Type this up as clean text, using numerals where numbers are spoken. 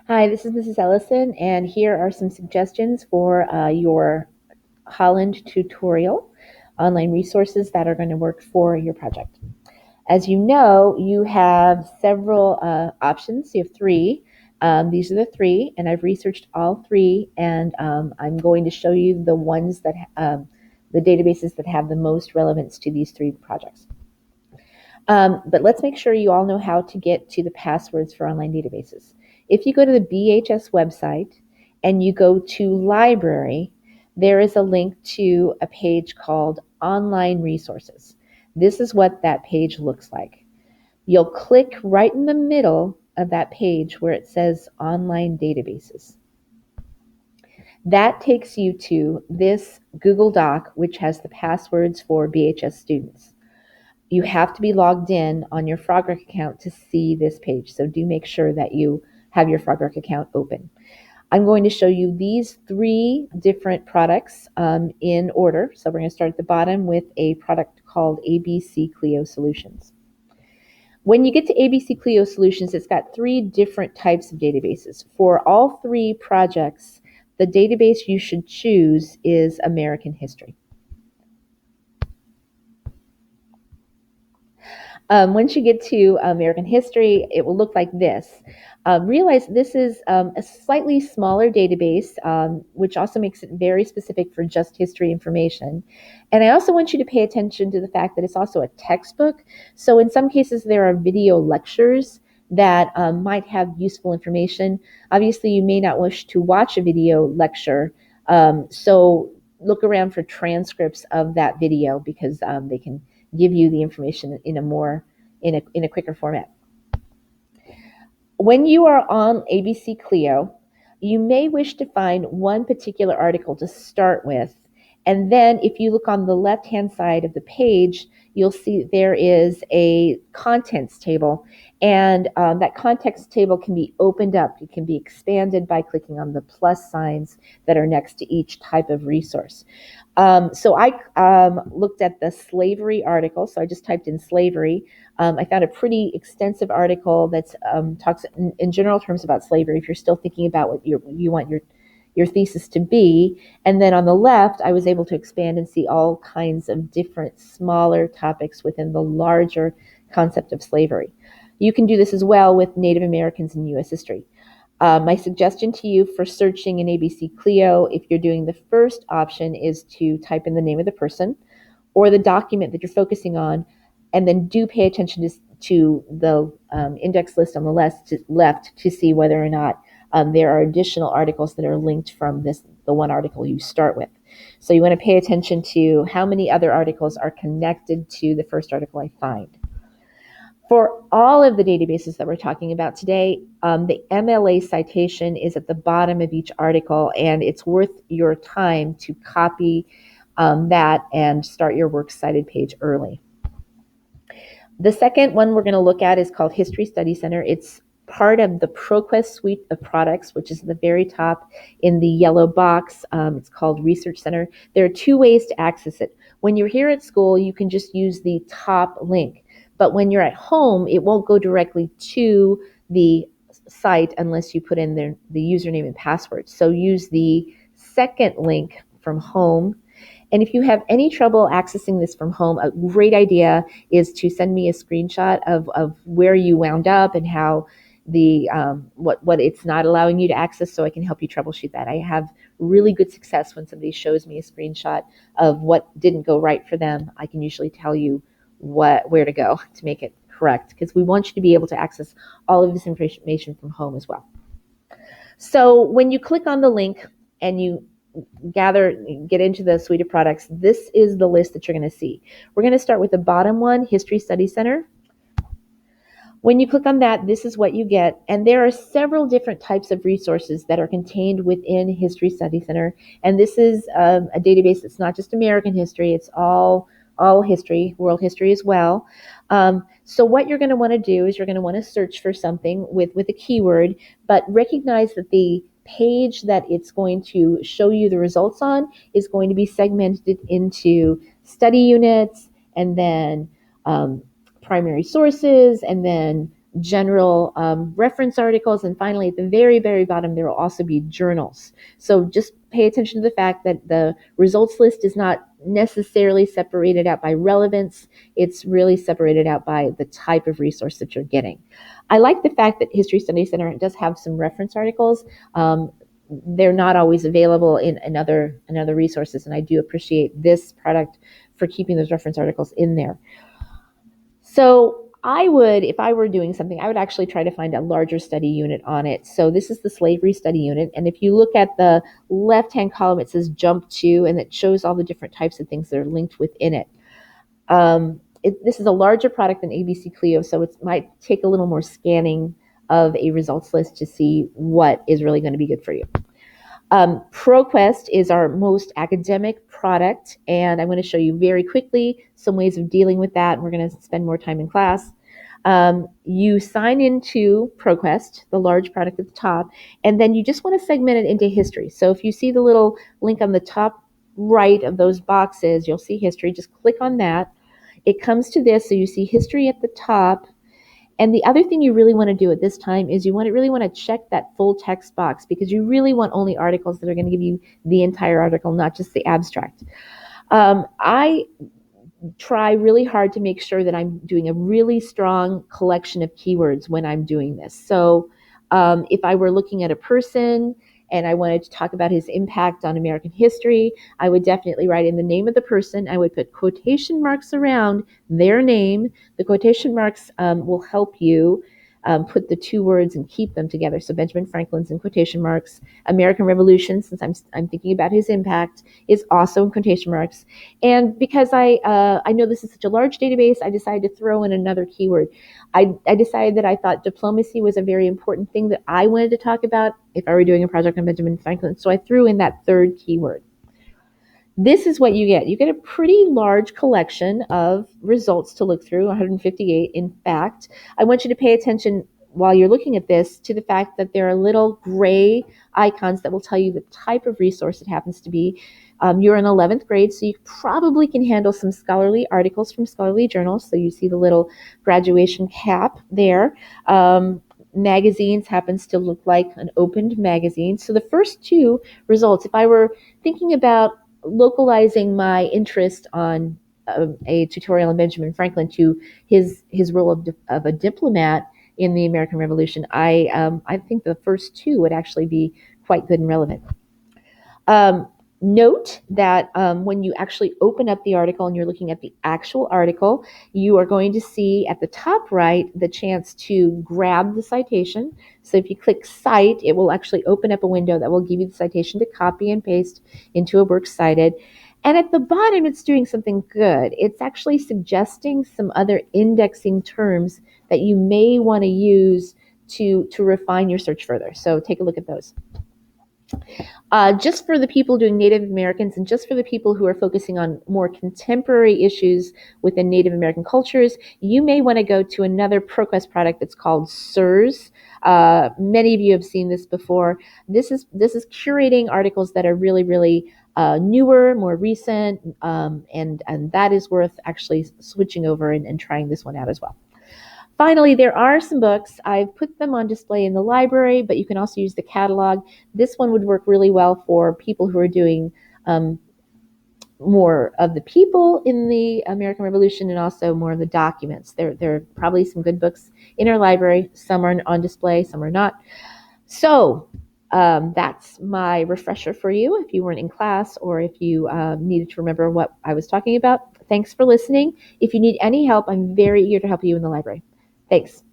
Hi, this is Mrs. Ellison, and here are some suggestions for your Holland tutorial online resources that are going to work for your project. As you know, you have several options. You have three. These are the three, and I've researched all three, and I'm going to show you the ones that the databases that have the most relevance to these three projects. But let's make sure you all know how to get to the passwords for online databases. If you go to the BHS website and you go to library, there is a link to a page called online resources. This is what that page looks like. You'll click right in the middle of that page where it says online databases. That takes you to this Google Doc, which has the passwords for BHS students. You have to be logged in on your Frogwork account to see this page. So do make sure that you have your Frogwork account open. I'm going to show you these three different products in order. So we're going to start at the bottom with a product called ABC Clio Solutions. When you get to ABC Clio Solutions, it's got three different types of databases. For all three projects, the database you should choose is American History. Once you get to American history, it will look like this. Realize this is a slightly smaller database, which also makes it very specific for just history information. And I also want you to pay attention to the fact that it's also a textbook. So in some cases, there are video lectures that might have useful information. Obviously, you may not wish to watch a video lecture, so look around for transcripts of that video because they can give you the information in a quicker format. When you are on ABC Clio, you may wish to find one particular article to start with, and then if you look on the left-hand side of the page, you'll see there is a contents table, and that contents table can be opened up. It can be expanded by clicking on the plus signs that are next to each type of resource. So I looked at the slavery article, so I just typed in slavery. I found a pretty extensive article that talks in general terms about slavery if you're still thinking about what you want your thesis to be. And then on the left, I was able to expand and see all kinds of different smaller topics within the larger concept of slavery. You can do this as well with Native Americans in U.S. history. My suggestion to you for searching in ABC Clio, if you're doing the first option, is to type in the name of the person or the document that you're focusing on, and then do pay attention to the index list on the left to see whether or not there are additional articles that are linked from the one article you start with. So you want to pay attention to how many other articles are connected to the first article I find. For all of the databases that we're talking about today, the MLA citation is at the bottom of each article, and it's worth your time to copy that and start your works cited page early. The second one we're going to look at is called History Study Center. It's part of the ProQuest suite of products, which is at the very top in the yellow box. It's called Research Center. There are two ways to access it. When you're here at school, you can just use the top link. But when you're at home, it won't go directly to the site unless you put in the username and password. So use the second link from home. And if you have any trouble accessing this from home, a great idea is to send me a screenshot of where you wound up and how what it's not allowing you to access, so I can help you troubleshoot that. I have really good success when somebody shows me a screenshot of what didn't go right for them. I can usually tell you where to go to make it correct, because we want you to be able to access all of this information from home as well. So when you click on the link and you get into the suite of products, this is the list that you're going to see. We're going to start with the bottom one, History Study Center. When you click on that, this is what you get. And there are several different types of resources that are contained within History Study Center. And this is a database that's not just American history, it's all history, world history as well. So what you're going to want to do is you're going to want to search for something with a keyword, but recognize that the page that it's going to show you the results on is going to be segmented into study units, and then primary sources, and then general reference articles, and finally at the very, very bottom there will also be journals. So just pay attention to the fact that the results list is not necessarily separated out by relevance. It's really separated out by the type of resource that you're getting. I like the fact that History Study Center does have some reference articles. They're not always available in other resources, and I do appreciate this product for keeping those reference articles in there. So I would, if I were doing something, I would actually try to find a larger study unit on it. So this is the slavery study unit, and if you look at the left-hand column, it says jump to, and it shows all the different types of things that are linked within it. This is a larger product than ABC Clio, so it might take a little more scanning of a results list to see what is really going to be good for you. ProQuest is our most academic product, and I'm going to show you very quickly some ways of dealing with that. We're going to spend more time in class. You sign into ProQuest, the large product at the top, and then you just want to segment it into history. So if you see the little link on the top right of those boxes, you'll see history. Just click on that. It comes to this, so you see history at the top. And the other thing you really want to do at this time is you really want to check that full text box, because you really want only articles that are going to give you the entire article, not just the abstract. I try really hard to make sure that I'm doing a really strong collection of keywords when I'm doing this. So if I were looking at a person and I wanted to talk about his impact on American history, I would definitely write in the name of the person. I would put quotation marks around their name. The quotation marks will help you put the two words and keep them together. So Benjamin Franklin's in quotation marks. American Revolution, since I'm thinking about his impact, is also in quotation marks. And because I know this is such a large database, I decided to throw in another keyword. I decided that I thought diplomacy was a very important thing that I wanted to talk about if I were doing a project on Benjamin Franklin. So I threw in that third keyword. This is what you get. You get a pretty large collection of results to look through, 158 in fact. I want you to pay attention while you're looking at this to the fact that there are little gray icons that will tell you the type of resource it happens to be. You're in 11th grade, so you probably can handle some scholarly articles from scholarly journals. So you see the little graduation cap there. Magazines happens to look like an opened magazine. So the first two results, if I were thinking about localizing my interest on a tutorial on Benjamin Franklin to his role of a diplomat in the American Revolution, I think the first two would actually be quite good and relevant. Note that when you actually open up the article and you're looking at the actual article, you are going to see at the top right the chance to grab the citation. So if you click Cite, it will actually open up a window that will give you the citation to copy and paste into a works cited. And at the bottom, it's doing something good. It's actually suggesting some other indexing terms that you may want to use to refine your search further. So take a look at those. Just for the people doing Native Americans and just for the people who are focusing on more contemporary issues within Native American cultures, you may want to go to another ProQuest product that's called SIRS. Many of you have seen this before. This is curating articles that are really, really newer, more recent, and that is worth actually switching over and trying this one out as well. Finally, there are some books. I've put them on display in the library, but you can also use the catalog. This one would work really well for people who are doing more of the people in the American Revolution and also more of the documents. There are probably some good books in our library. Some are on display, some are not. So that's my refresher for you if you weren't in class or if you needed to remember what I was talking about. Thanks for listening. If you need any help, I'm very eager to help you in the library. Thanks.